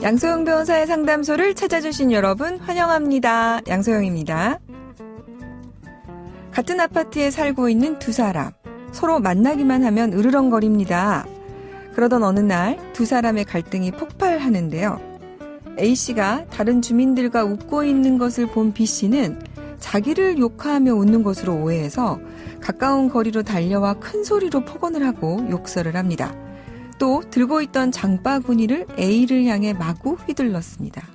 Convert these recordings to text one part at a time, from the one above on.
양소영 변호사의 상담소를 찾아주신 여러분 환영합니다. 양소영입니다. 같은 아파트에 살고 있는 두 사람, 서로 만나기만 하면 으르렁거립니다. 그러던 어느 날 두 사람의 갈등이 폭발하는데요. A씨가 다른 주민들과 웃고 있는 것을 본 B씨는 자기를 욕하며 웃는 것으로 오해해서 가까운 거리로 달려와 큰 소리로 폭언을 하고 욕설을 합니다. 또 들고 있던 장바구니를 A를 향해 마구 휘둘렀습니다.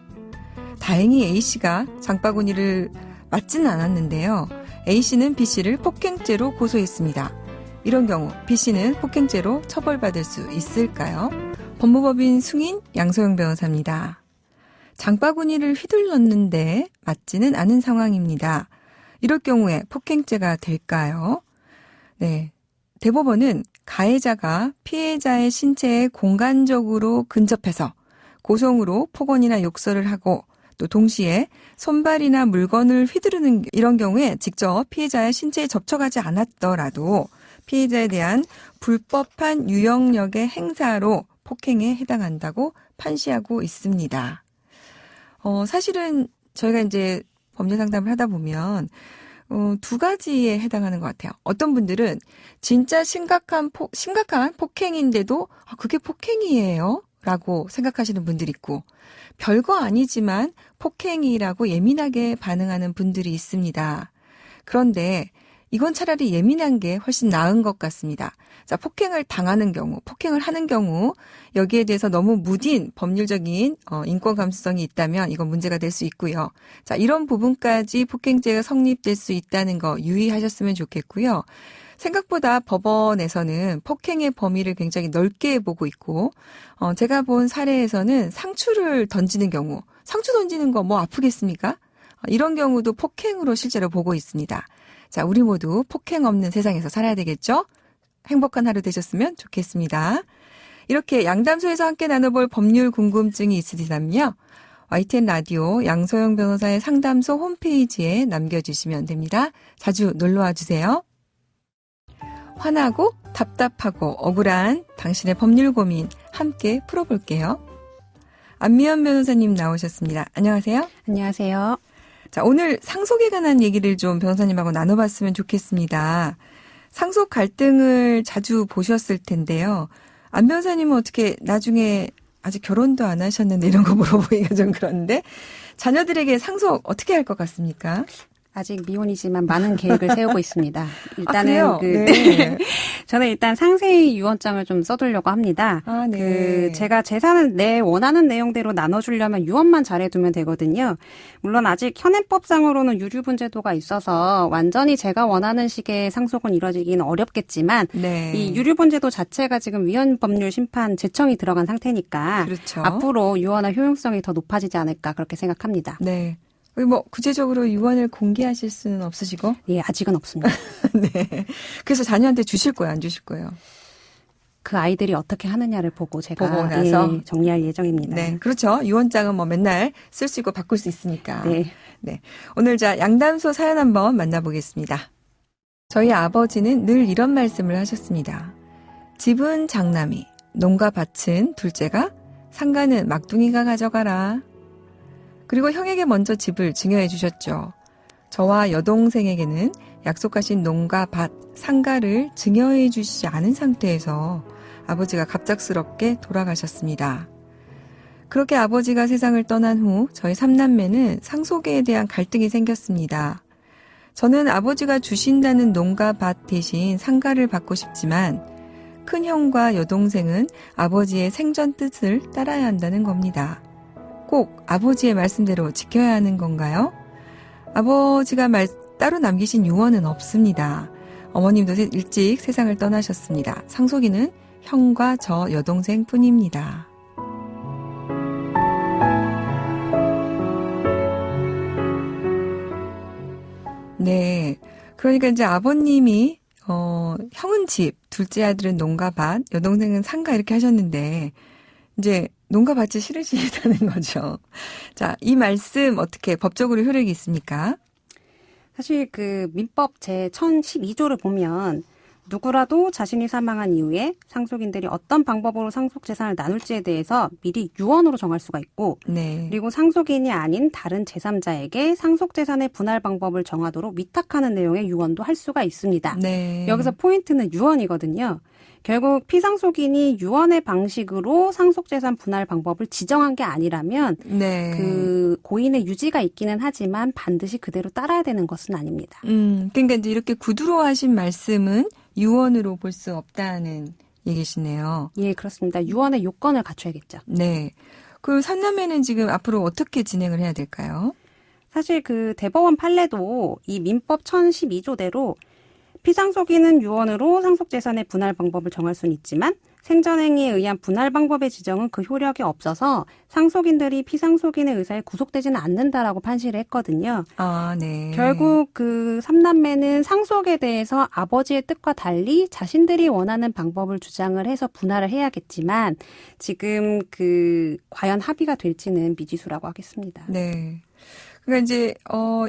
다행히 A씨가 장바구니를 맞지는 않았는데요. A씨는 B씨를 폭행죄로 고소했습니다. 이런 경우 B씨는 폭행죄로 처벌받을 수 있을까요? 법무법인 승인 양소영 변호사입니다. 장바구니를 휘둘렀는데 맞지는 않은 상황입니다. 이럴 경우에 폭행죄가 될까요? 네, 대법원은 가해자가 피해자의 신체에 공간적으로 근접해서 고성으로 폭언이나 욕설을 하고 또 동시에 손발이나 물건을 휘두르는 이런 경우에 직접 피해자의 신체에 접촉하지 않았더라도 피해자에 대한 불법한 유형력의 행사로 폭행에 해당한다고 판시하고 있습니다. 사실은 저희가 이제 법률 상담을 하다 보면 두 가지에 해당하는 것 같아요. 어떤 분들은 진짜 심각한 폭행인데도 그게 폭행이에요? 라고 생각하시는 분들이 있고 별거 아니지만 폭행이라고 예민하게 반응하는 분들이 있습니다. 그런데 이건 차라리 예민한 게 훨씬 나은 것 같습니다. 자, 폭행을 당하는 경우, 폭행을 하는 경우 여기에 대해서 너무 무딘 법률적인 인권 감수성이 있다면 이건 문제가 될 수 있고요. 자, 이런 부분까지 폭행죄가 성립될 수 있다는 거 유의하셨으면 좋겠고요. 생각보다 법원에서는 폭행의 범위를 굉장히 넓게 보고 있고 제가 본 사례에서는 상추를 던지는 경우, 상추 던지는 거 뭐 아프겠습니까? 이런 경우도 폭행으로 실제로 보고 있습니다. 자, 우리 모두 폭행 없는 세상에서 살아야 되겠죠? 행복한 하루 되셨으면 좋겠습니다. 이렇게 양담소에서 함께 나눠볼 법률 궁금증이 있으시다면요. YTN 라디오 양소영 변호사의 상담소 홈페이지에 남겨주시면 됩니다. 자주 놀러와 주세요. 화나고 답답하고 억울한 당신의 법률 고민 함께 풀어볼게요. 안미연 변호사님 나오셨습니다. 안녕하세요. 안녕하세요. 자, 오늘 상속에 관한 얘기를 좀 변호사님하고 나눠봤으면 좋겠습니다. 상속 갈등을 자주 보셨을 텐데요. 안 변호사님은 어떻게 나중에 아직 결혼도 안 하셨는데 이런 거 물어보기가 좀 그런데 자녀들에게 상속 어떻게 할 것 같습니까? 아직 미혼이지만 많은 계획을 세우고 있습니다. 일단은 네. 저는 일단 상세히 유언장을 좀 써두려고 합니다. 네. 제가 재산을 내 원하는 내용대로 나눠주려면 유언만 잘해두면 되거든요. 물론 아직 현행법상으로는 유류분 제도가 있어서 완전히 제가 원하는 식의 상속은 이루어지기는 어렵겠지만 네. 이 유류분 제도 자체가 지금 위헌법률 심판 제청이 들어간 상태니까 그렇죠. 앞으로 유언의 효용성이 더 높아지지 않을까 그렇게 생각합니다. 네. 뭐 구체적으로 유언을 공개하실 수는 없으시고? 예, 아직은 없습니다. 네. 그래서 자녀한테 주실 거예요, 안 주실 거예요? 그 아이들이 어떻게 하느냐를 보고 제가 보고 나서 정리할 예정입니다. 네, 그렇죠. 유언장은 뭐 맨날 쓸 수 있고 바꿀 수 있으니까. 네. 네. 오늘 양담소 사연 한번 만나보겠습니다. 저희 아버지는 늘 이런 말씀을 하셨습니다. 집은 장남이, 농가 밭은 둘째가, 상가는 막둥이가 가져가라. 그리고 형에게 먼저 집을 증여해 주셨죠. 저와 여동생에게는 약속하신 농가, 밭, 상가를 증여해 주시지 않은 상태에서 아버지가 갑작스럽게 돌아가셨습니다. 그렇게 아버지가 세상을 떠난 후 저희 3남매는 상속에 대한 갈등이 생겼습니다. 저는 아버지가 주신다는 농가, 밭 대신 상가를 받고 싶지만 큰형과 여동생은 아버지의 생전 뜻을 따라야 한다는 겁니다. 꼭 아버지의 말씀대로 지켜야 하는 건가요? 아버지가 따로 남기신 유언은 없습니다. 어머님도 일찍 세상을 떠나셨습니다. 상속인은 형과 저 여동생 뿐입니다. 네. 그러니까 이제 아버님이, 형은 집, 둘째 아들은 농가 밭, 여동생은 상가 이렇게 하셨는데, 이제 농가 밭이 싫으시다는 거죠. 자, 이 말씀 어떻게 법적으로 효력이 있습니까? 사실 그 민법 제 1012조를 보면 누구라도 자신이 사망한 이후에 상속인들이 어떤 방법으로 상속재산을 나눌지에 대해서 미리 유언으로 정할 수가 있고 네. 그리고 상속인이 아닌 다른 제3자에게 상속재산의 분할 방법을 정하도록 위탁하는 내용의 유언도 할 수가 있습니다. 네. 여기서 포인트는 유언이거든요. 결국 피상속인이 유언의 방식으로 상속재산 분할 방법을 지정한 게 아니라면 네. 그 고인의 유지가 있기는 하지만 반드시 그대로 따라야 되는 것은 아닙니다. 그러니까 이제 이렇게 구두로 하신 말씀은 유언으로 볼 수 없다는 얘기시네요. 예, 그렇습니다. 유언의 요건을 갖춰야겠죠. 네. 그 삼남매는 지금 앞으로 어떻게 진행을 해야 될까요? 사실 그 대법원 판례도 이 민법 1012조대로 피상속인은 유언으로 상속재산의 분할 방법을 정할 수는 있지만 생전행위에 의한 분할 방법의 지정은 그 효력이 없어서 상속인들이 피상속인의 의사에 구속되지는 않는다라고 판시를 했거든요. 아, 네. 결국 그 삼남매는 상속에 대해서 아버지의 뜻과 달리 자신들이 원하는 방법을 주장을 해서 분할을 해야겠지만 지금 그 과연 합의가 될지는 미지수라고 하겠습니다. 네. 그러니까 이제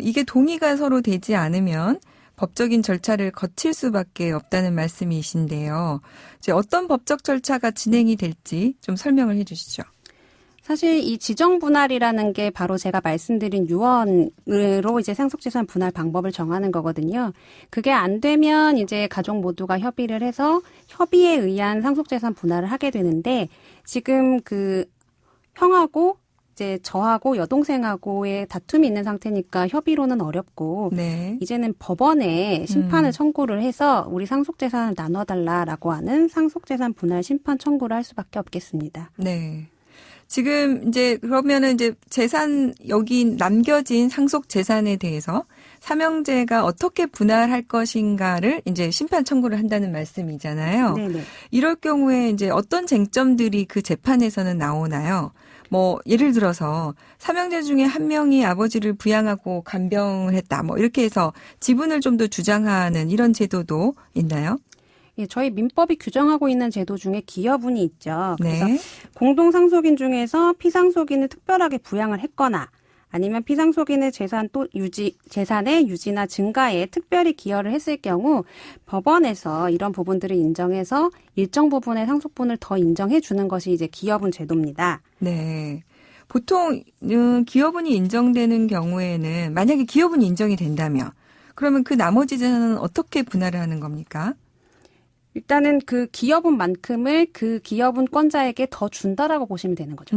이게 동의가 서로 되지 않으면 법적인 절차를 거칠 수밖에 없다는 말씀이신데요. 이제 어떤 법적 절차가 진행이 될지 좀 설명을 해 주시죠. 사실 이 지정 분할이라는 게 바로 제가 말씀드린 유언으로 이제 상속재산 분할 방법을 정하는 거거든요. 그게 안 되면 이제 가족 모두가 협의를 해서 협의에 의한 상속재산 분할을 하게 되는데 지금 그 형하고 이제 저하고 여동생하고의 다툼이 있는 상태니까 협의로는 어렵고 네. 이제는 법원에 심판을 청구를 해서 우리 상속재산을 나눠달라라고 하는 상속재산 분할 심판 청구를 할 수밖에 없겠습니다. 네. 지금 이제 그러면은 이제 재산 여기 남겨진 상속 재산에 대해서 삼형제가 어떻게 분할할 것인가를 이제 심판 청구를 한다는 말씀이잖아요. 네네. 이럴 경우에 이제 어떤 쟁점들이 그 재판에서는 나오나요? 뭐 예를 들어서 삼형제 중에 한 명이 아버지를 부양하고 간병을 했다. 뭐 이렇게 해서 지분을 좀 더 주장하는 이런 제도도 있나요? 예, 저희 민법이 규정하고 있는 제도 중에 기여분이 있죠. 그래서 네. 공동상속인 중에서 피상속인을 특별하게 부양을 했거나 아니면 피상속인의 재산의 유지나 증가에 특별히 기여를 했을 경우 법원에서 이런 부분들을 인정해서 일정 부분의 상속분을 더 인정해 주는 것이 이제 기여분 제도입니다. 네. 보통 기여분이 인정되는 경우에는 만약에 기여분이 인정이 된다면 그러면 그 나머지 재산은 어떻게 분할을 하는 겁니까? 일단은 그 기여분만큼을 그 기여분권자에게 더 준다라고 보시면 되는 거죠.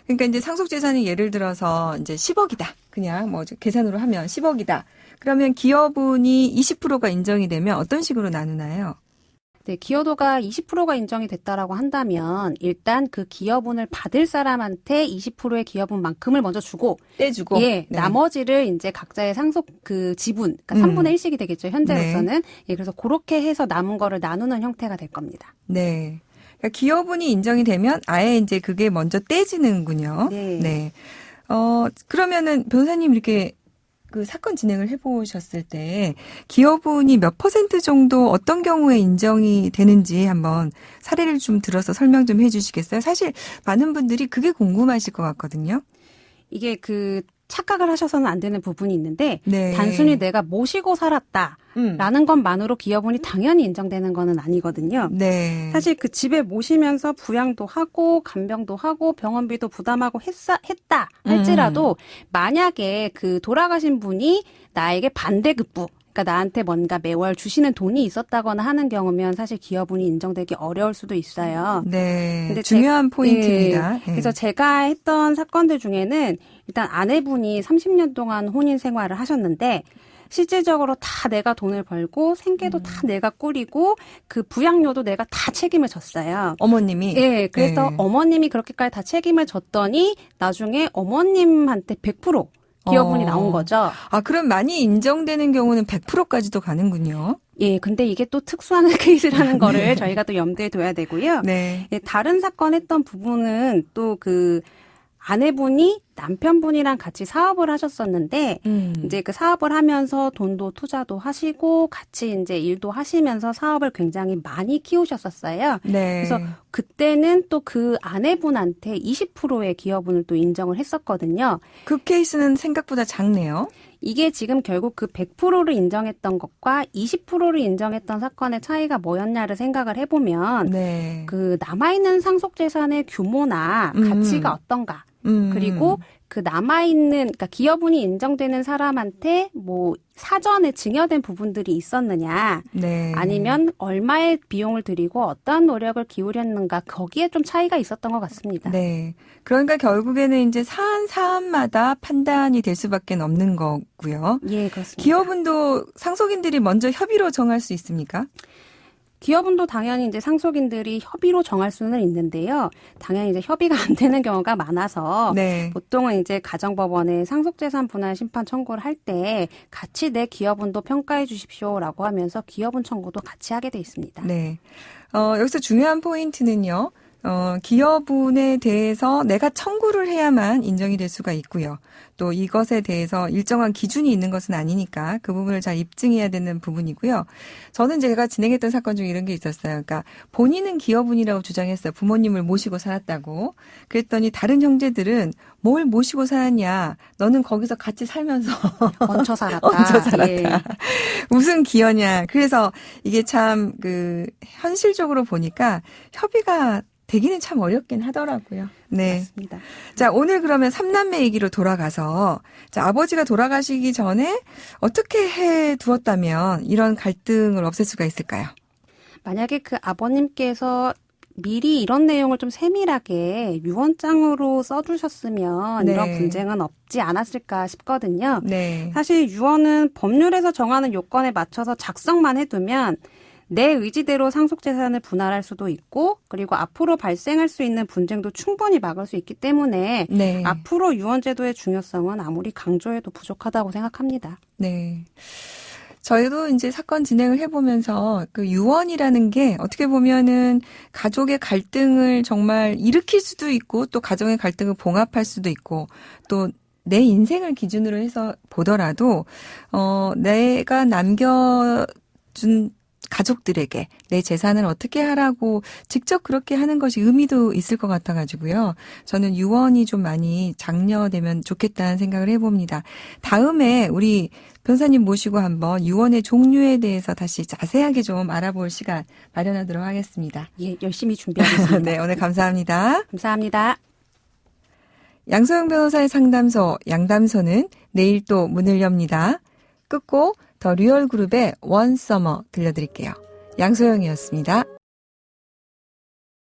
그러니까 이제 상속재산이 예를 들어서 이제 10억이다. 그냥 뭐 계산으로 하면 10억이다. 그러면 기여분이 20%가 인정이 되면 어떤 식으로 나누나요? 네, 기여도가 20%가 인정이 됐다라고 한다면 일단 그 기여분을 받을 사람한테 20%의 기여분만큼을 먼저 주고 떼주고 예, 네. 나머지를 이제 각자의 상속 그 지분, 그러니까 3분의 1씩이 되겠죠, 현재로서는. 네. 예, 그래서 그렇게 해서 남은 거를 나누는 형태가 될 겁니다. 네. 그러니까 기여분이 인정이 되면 아예 이제 그게 먼저 떼지는군요. 네. 그러면은 변호사님 이렇게 그 사건 진행을 해보셨을 때 기여분이 몇 % 정도 어떤 경우에 인정이 되는지 한번 사례를 좀 들어서 설명 좀 해주시겠어요? 사실 많은 분들이 그게 궁금하실 것 같거든요. 이게 그 착각을 하셔서는 안 되는 부분이 있는데 네. 단순히 내가 모시고 살았다라는 것만으로 기여분이 당연히 인정되는 거는 아니거든요. 네. 사실 그 집에 모시면서 부양도 하고 간병도 하고 병원비도 부담하고 했다 할지라도 만약에 그 돌아가신 분이 나에게 반대급부 그러니까 나한테 뭔가 매월 주시는 돈이 있었다거나 하는 경우면 사실 기여분이 인정되기 어려울 수도 있어요. 네. 근데 중요한 포인트입니다. 네. 그래서 제가 했던 사건들 중에는 일단 아내분이 30년 동안 혼인 생활을 하셨는데 실질적으로 다 내가 돈을 벌고 생계도 다 내가 꾸리고 그 부양료도 내가 다 책임을 졌어요. 어머님이. 네, 그래서 네. 어머님이 그렇게까지 다 책임을 졌더니 나중에 어머님한테 100% 기여분이 나온 거죠. 아, 그럼 많이 인정되는 경우는 100%까지도 가는군요. 예, 근데 이게 또 특수한 케이스라는 거를 저희가 또 염두에 둬야 되고요. 네. 예, 다른 사건 했던 부분은 또 그 아내분이 남편분이랑 같이 사업을 하셨었는데 이제 그 사업을 하면서 돈도 투자도 하시고 같이 이제 일도 하시면서 사업을 굉장히 많이 키우셨었어요. 네. 그래서 그때는 또 그 아내분한테 20%의 기여분을 또 인정을 했었거든요. 그 케이스는 생각보다 작네요. 이게 지금 결국 그 100%를 인정했던 것과 20%를 인정했던 사건의 차이가 뭐였냐를 생각을 해보면 네. 그 남아있는 상속재산의 규모나 가치가 어떤가 그리고 그 남아있는, 그러니까 기여분이 인정되는 사람한테 뭐 사전에 증여된 부분들이 있었느냐, 네. 아니면 얼마의 비용을 들이고 어떠한 노력을 기울였는가, 거기에 좀 차이가 있었던 것 같습니다. 네. 그러니까 결국에는 이제 사안마다 판단이 될 수밖에 없는 거고요. 예, 그렇습니다. 기여분도 상속인들이 먼저 협의로 정할 수 있습니까? 기여분도 당연히 이제 상속인들이 협의로 정할 수는 있는데요. 당연히 이제 협의가 안 되는 경우가 많아서 네. 보통은 이제 가정법원에 상속재산 분할 심판 청구를 할 때 같이 내 기여분도 평가해 주십시오라고 하면서 기여분 청구도 같이 하게 돼 있습니다. 네. 여기서 중요한 포인트는요. 기여분에 대해서 내가 청구를 해야만 인정이 될 수가 있고요. 또 이것에 대해서 일정한 기준이 있는 것은 아니니까 그 부분을 잘 입증해야 되는 부분이고요. 저는 제가 진행했던 사건 중에 이런 게 있었어요. 그러니까 본인은 기여분이라고 주장했어요. 부모님을 모시고 살았다고. 그랬더니 다른 형제들은 뭘 모시고 살았냐. 너는 거기서 같이 살면서 얹혀 살았다. 얹혀 살았다. 예. 무슨 기여냐. 그래서 이게 참 현실적으로 보니까 협의가 되기는 참 어렵긴 하더라고요. 네. 맞습니다. 자, 오늘 그러면 삼남매 얘기로 돌아가서, 자, 아버지가 돌아가시기 전에 어떻게 해 두었다면 이런 갈등을 없앨 수가 있을까요? 만약에 그 아버님께서 미리 이런 내용을 좀 세밀하게 유언장으로 써주셨으면 네. 이런 분쟁은 없지 않았을까 싶거든요. 네. 사실 유언은 법률에서 정하는 요건에 맞춰서 작성만 해두면 내 의지대로 상속재산을 분할할 수도 있고 그리고 앞으로 발생할 수 있는 분쟁도 충분히 막을 수 있기 때문에 네. 앞으로 유언제도의 중요성은 아무리 강조해도 부족하다고 생각합니다. 네. 저희도 이제 사건 진행을 해보면서 그 유언이라는 게 어떻게 보면은 가족의 갈등을 정말 일으킬 수도 있고 또 가정의 갈등을 봉합할 수도 있고 또 내 인생을 기준으로 해서 보더라도 내가 남겨준 가족들에게 내 재산을 어떻게 하라고 직접 그렇게 하는 것이 의미도 있을 것 같아가지고요. 저는 유언이 좀 많이 장려되면 좋겠다는 생각을 해봅니다. 다음에 우리 변호사님 모시고 한번 유언의 종류에 대해서 다시 자세하게 좀 알아볼 시간 마련하도록 하겠습니다. 예, 열심히 준비하겠습니다. 네, 오늘 감사합니다. 감사합니다. 양소영 변호사의 상담소, 양담소는 내일 또 문을 엽니다. 끝곡 더 리얼그룹의 원 서머 들려드릴게요. 양소영이었습니다.